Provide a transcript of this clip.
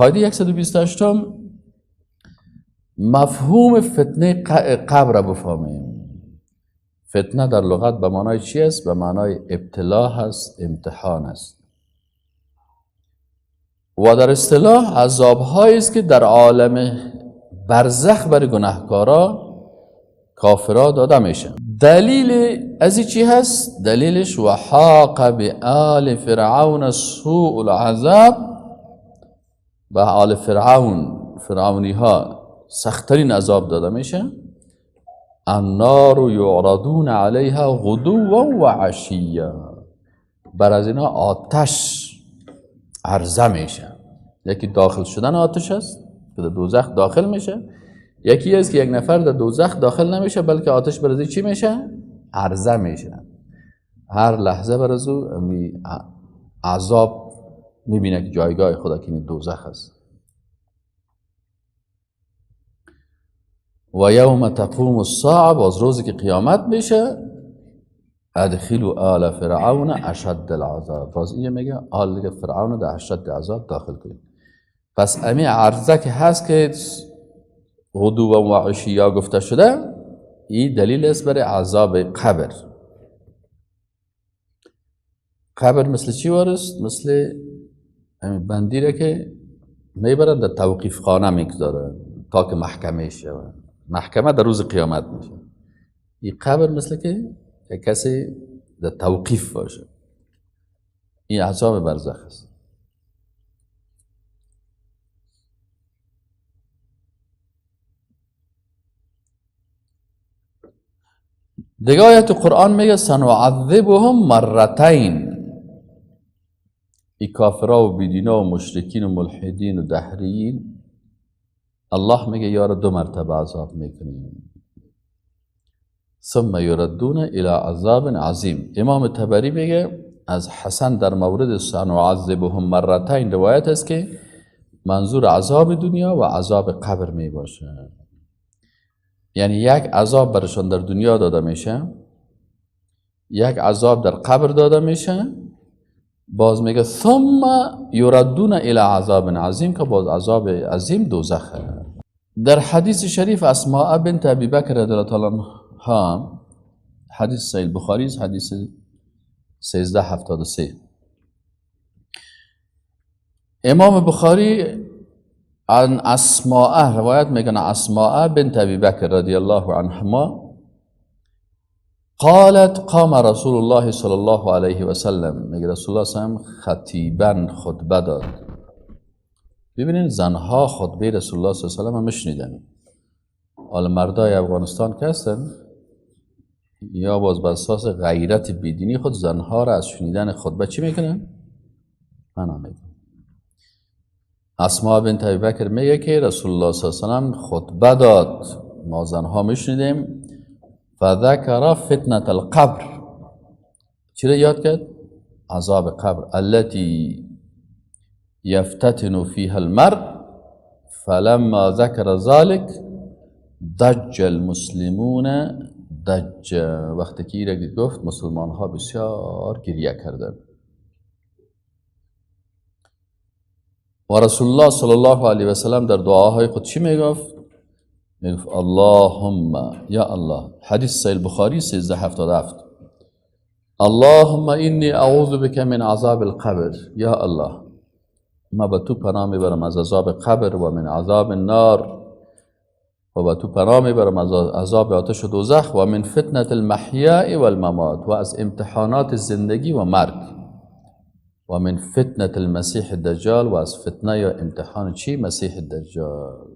قاعده 128 مفهوم فتنه قبر را بفهمیم. فتنه در لغت به معنای چی است؟ به معنای ابتلا هست، امتحان است. و در اصطلاح عذاب‌هایی است که در عالم برزخ برای گناهکارا کافرا داده میشه. دلیل از چی هست؟ دلیلش وحاق بآل فرعون سوء العذاب، به آل فرعونی ها سخت‌ترین عذاب داده میشه. النار یعرضون علیها غدوا و عشیا، بر از اینا آتش عرضه میشه. یکی داخل شدن آتش است که در دوزخ داخل میشه، یکی است که یک نفر در دوزخ داخل نمیشه بلکه آتش بر از چی میشه؟ عرضه میشه. هر لحظه بر از او عذاب میبینه که جایگاه خدا که این دوزخ است. و یوم تقوم الساعه، باز روزی که قیامت میشه، ادخلوا آل فرعون اشد العذاب، باز این میگه آل فرعون در اشد عذاب داخل کنید. پس امی عرضه که هست که غدو و عشیا گفته شده، این دلیل است برای عذاب قبر. قبر مثل چی وارست؟ مثل بندی را که میبرن در توقیف خانه میگذاره تا که محکمه شود. محکمه در روز قیامت میشه. این قبر مثل که کسی در توقیف باشه. این عذاب برزخ است. دیگه آیت قرآن میگه سنعذبهم مرتین، ای کافرها و بیدینا و مشرکین و ملحدین و دهریین الله میگه یارو 2 مرتبه عذاب میکنیم. ثم یردون الى عذاب عظیم. امام طبری میگه از حسن در مورد سنعذبهم مرتین روایت است که منظور عذاب دنیا و عذاب قبر میباشه. یعنی یک عذاب برشان در دنیا داده میشه، یک عذاب در قبر داده میشه. باز میگه ثم یردون الى عذاب عظیم، که باز عذاب عظیم دوزخه. در حدیث شریف اسماء بنت ابی بکر رضی الله تعالی عنها، حدیث صحیح بخاری، حدیث 1373، امام بخاری عن اسماء روایت میکنه اسماء بنت ابی بکر رضی الله عنهما قالت قام رسول الله صلی الله علیه و سلم، میگه رسول الله صلی الله علیه و سلم خطیبا خطبه داد. ببینید زنها خطبه رسول الله صلی الله علیه و سلم میشنیدن. حالا مردای افغانستان که هستن یا باز بر اساس غیرت بیدینی خود زنها را از شنیدن خطبه چی میکنن؟ منع میکنن. اسماء بنت ابی بکر میگه که رسول الله صلی الله علیه و سلم خطبه داد، ما زنها میشنیدیم. فذكر فتنة القبر، چی را یاد کرد؟ عذاب قبر. التي يفتتن فيها المرء فلما ذكر ذلك ضج المسلمون ضج. وقتی که را گفت مسلمان ها بسیار گریه کردند. و رسول الله صلی الله علیه و سلم در دعاهای خود چی میگفت؟ میگفت اللهم یا الله، حدیث صحیح بخاری 1377، اللهم اینی اعوذ بک من عذاب القبر، یا الله ما به تو پناه میبرم از عذاب قبر و من عذاب النار، و به تو پناه میبرم از عذاب آتش و دوزخ، و من فتنة المحیاء والممات، و از امتحانات زندگی و مرگ، و من فتنة المسیح الدجال، و از فتنه یا امتحان چی؟ مسیح الدجال.